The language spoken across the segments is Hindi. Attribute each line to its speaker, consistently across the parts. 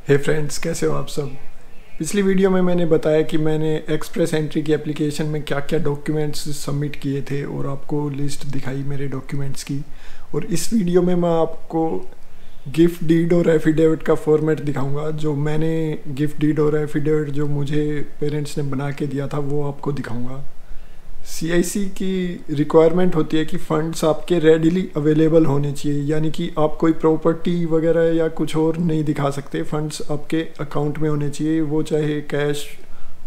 Speaker 1: हे फ्रेंड्स, कैसे हो आप सब। पिछली वीडियो में मैंने बताया कि मैंने एक्सप्रेस एंट्री की एप्लीकेशन में क्या क्या डॉक्यूमेंट्स सबमिट किए थे और आपको लिस्ट दिखाई मेरे डॉक्यूमेंट्स की। और इस वीडियो में मैं आपको गिफ्ट डीड और एफिडेविट का फॉर्मेट दिखाऊंगा। जो मैंने गिफ्ट डीड और एफिडेविट जो मुझे पेरेंट्स ने बना के दिया था वो आपको दिखाऊंगा। सीआईसी की रिक्वायरमेंट होती है कि फ़ंड्स आपके रेडिली अवेलेबल होने चाहिए, यानी कि आप कोई प्रॉपर्टी वगैरह या कुछ और नहीं दिखा सकते। फ़ंड्स आपके अकाउंट में होने चाहिए, वो चाहे कैश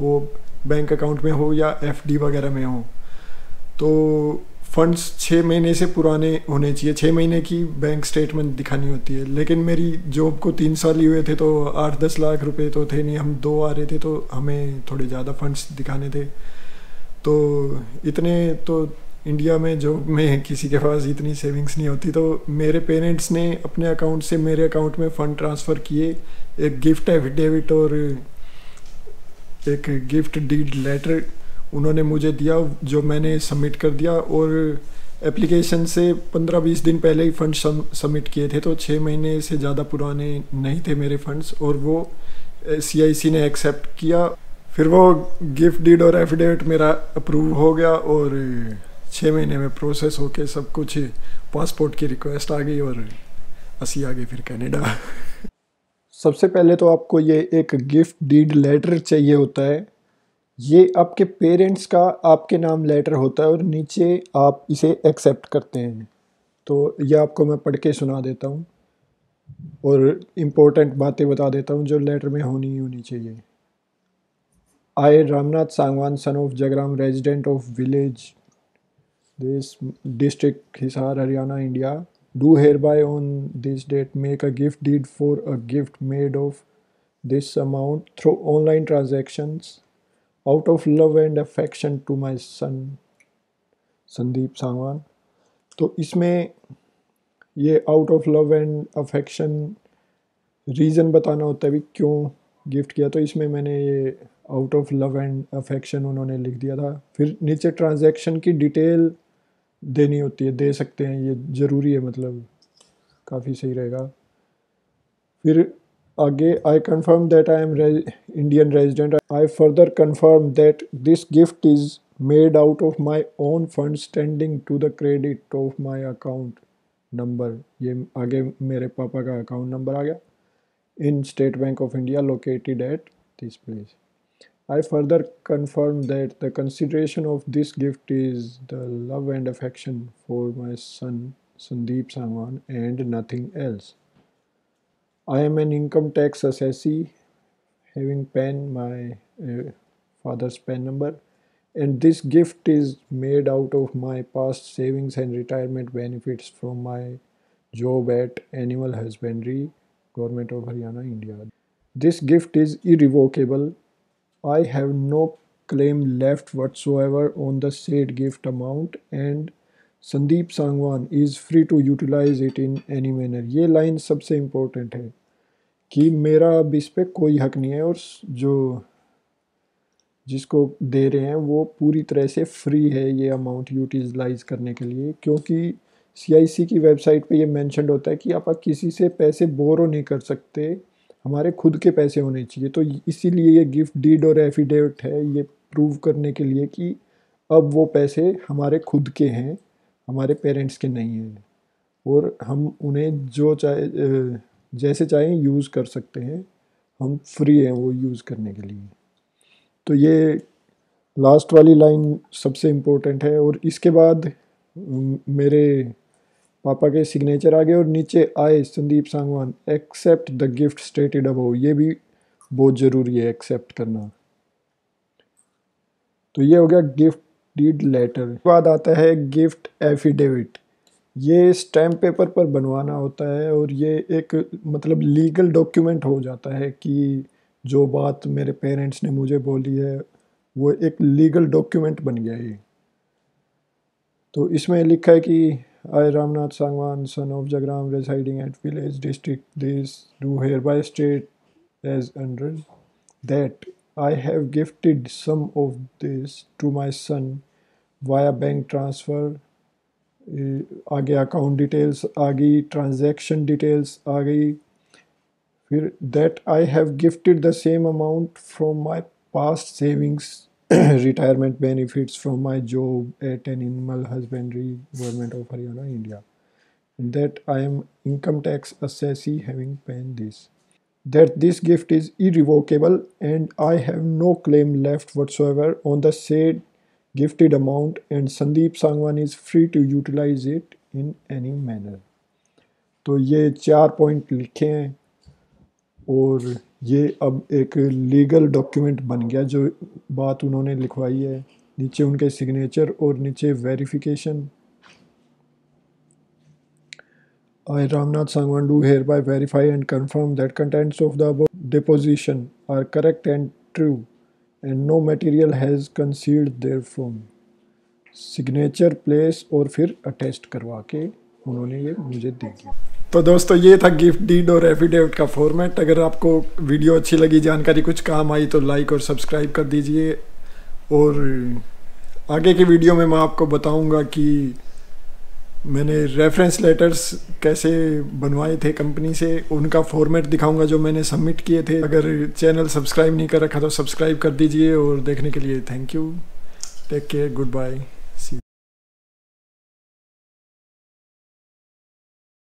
Speaker 1: हो, बैंक अकाउंट में हो या एफडी वगैरह में हो। तो फंड्स 6 महीने से पुराने होने चाहिए। 6 महीने की बैंक स्टेटमेंट दिखानी होती है। लेकिन मेरी जॉब को 3 साल ही हुए थे तो 8-10 लाख रुपए तो थे नहीं, हम दो आ रहे थे तो हमें थोड़े ज़्यादा फंड्स दिखाने थे। तो इतने तो इंडिया में जो में किसी के पास इतनी सेविंग्स नहीं होती। तो मेरे पेरेंट्स ने अपने अकाउंट से मेरे अकाउंट में फ़ंड ट्रांसफ़र किए। एक गिफ्ट एफिडेविट और एक गिफ्ट डीड लेटर उन्होंने मुझे दिया, जो मैंने सबमिट कर दिया। और एप्लीकेशन से 15-20 दिन पहले ही फ़ंड सबमिट किए थे, तो 6 महीने से ज़्यादा पुराने नहीं थे मेरे फ़ंड्स। और वो सीआईसी ने एक्सेप्ट किया। फिर वो गिफ्ट डीड और एफिडेविट मेरा अप्रूव हो गया और 6 महीने में प्रोसेस होके सब कुछ, पासपोर्ट की रिक्वेस्ट आ गई और असी आ गई फिर कनाडा। सबसे पहले तो आपको ये एक गिफ्ट डीड लेटर चाहिए होता है। ये आपके पेरेंट्स का आपके नाम लेटर होता है और नीचे आप इसे एक्सेप्ट करते हैं। तो ये आपको मैं पढ़ के सुना देता हूँ और इम्पोर्टेंट बातें बता देता हूँ जो लेटर में होनी ही होनी चाहिए। I, Ramnath Sangwan, son of Jagram, resident of village this district, Hisar, Haryana, India, do hereby on this date make a gift deed for a gift made of this amount through online transactions out of love and affection to my son Sandeep Sangwan. तो इसमें ये out of love and affection reason बताना होता है भी क्यों गिफ्ट किया। तो इसमें मैंने ये out of love and affection उन्होंने लिख दिया था। फिर नीचे ट्रांजैक्शन की डिटेल देनी होती है, दे सकते हैं, ये ज़रूरी है, मतलब काफ़ी सही रहेगा। फिर आगे I confirm that I am Indian resident. I further confirm that this gift is made out of my own fund standing to the credit of my account number. ये आगे मेरे पापा का अकाउंट नंबर आ गया। In State Bank of India located at this place. I further confirm that the consideration of this gift is the love and affection for my son Sandeep Sangwan and nothing else. I am an income tax assessee having PAN, my father's PAN number, and this gift is made out of my past savings and retirement benefits from my job at Animal Husbandry, Government of Haryana, India. This gift is irrevocable. I have no claim left whatsoever on the said gift amount and Sandeep Sangwan is free to utilize it in any manner. ये लाइन सबसे इम्पोर्टेंट है कि मेरा अब इस पर कोई हक नहीं है और जो जिसको दे रहे हैं वो पूरी तरह से फ्री है ये अमाउंट यूटिलाइज करने के लिए। क्योंकि सीआईसी की वेबसाइट पे ये मेंशन होता है कि आप किसी से पैसे बोरो नहीं कर सकते, हमारे खुद के पैसे होने चाहिए। तो इसीलिए ये गिफ्ट डीड और एफिडेविट है, ये प्रूव करने के लिए कि अब वो पैसे हमारे खुद के हैं, हमारे पेरेंट्स के नहीं हैं और हम उन्हें जो चाहे जैसे चाहें यूज़ कर सकते हैं। हम फ्री हैं वो यूज़ करने के लिए। तो ये लास्ट वाली लाइन सबसे इम्पोर्टेंट है। और इसके बाद मेरे पापा के सिग्नेचर आ गए और नीचे आए Sandeep Sangwan accept the gift stated above. ये भी बहुत ज़रूरी है एक्सेप्ट करना। तो ये हो गया गिफ्ट डीड लेटर। बाद आता है गिफ्ट एफिडेविट। ये स्टैम्प पेपर पर बनवाना होता है और ये एक मतलब लीगल डॉक्यूमेंट हो जाता है कि जो बात मेरे पेरेंट्स ने मुझे बोली है वो एक लीगल डॉक्यूमेंट बन गया है। तो इसमें लिखा है कि I Ramnath Sangwan son of Jagram residing at village district this do hereby state as under that I have gifted some of this to my son via bank transfer. आगे अकाउंट डिटेल्स आ गई, ट्रांजैक्शन डिटेल्स आ गई, फिर that I have gifted the same amount from my past savings retirement benefits from my job at an animal husbandry government of Haryana, India. That I am income tax assessee having paid this. That this gift is irrevocable and I have no claim left whatsoever on the said gifted amount and Sandeep Sangwan is free to utilize it in any manner. तो ये 4 पॉइंट लिखे हैं और ये अब एक लीगल डॉक्यूमेंट बन गया जो बात उन्होंने लिखवाई है। नीचे उनके सिग्नेचर और नीचे verification. I, Ramnath Sangwan, do hereby verify and confirm that contents of the above deposition are correct and true and no material has concealed therefrom. Signature place और फिर अटेस्ट करवा के उन्होंने ये मुझे दे दिया। तो दोस्तों ये था गिफ्ट डीड और एफिडेविट का फॉर्मेट। अगर आपको वीडियो अच्छी लगी, जानकारी कुछ काम आई तो लाइक और सब्सक्राइब कर दीजिए। और आगे की वीडियो में मैं आपको बताऊंगा कि मैंने रेफरेंस लेटर्स कैसे बनवाए थे कंपनी से, उनका फॉर्मेट दिखाऊंगा जो मैंने सबमिट किए थे। अगर चैनल सब्सक्राइब नहीं कर रखा तो सब्सक्राइब कर दीजिए और देखने के लिए thank you. Take care, good bye.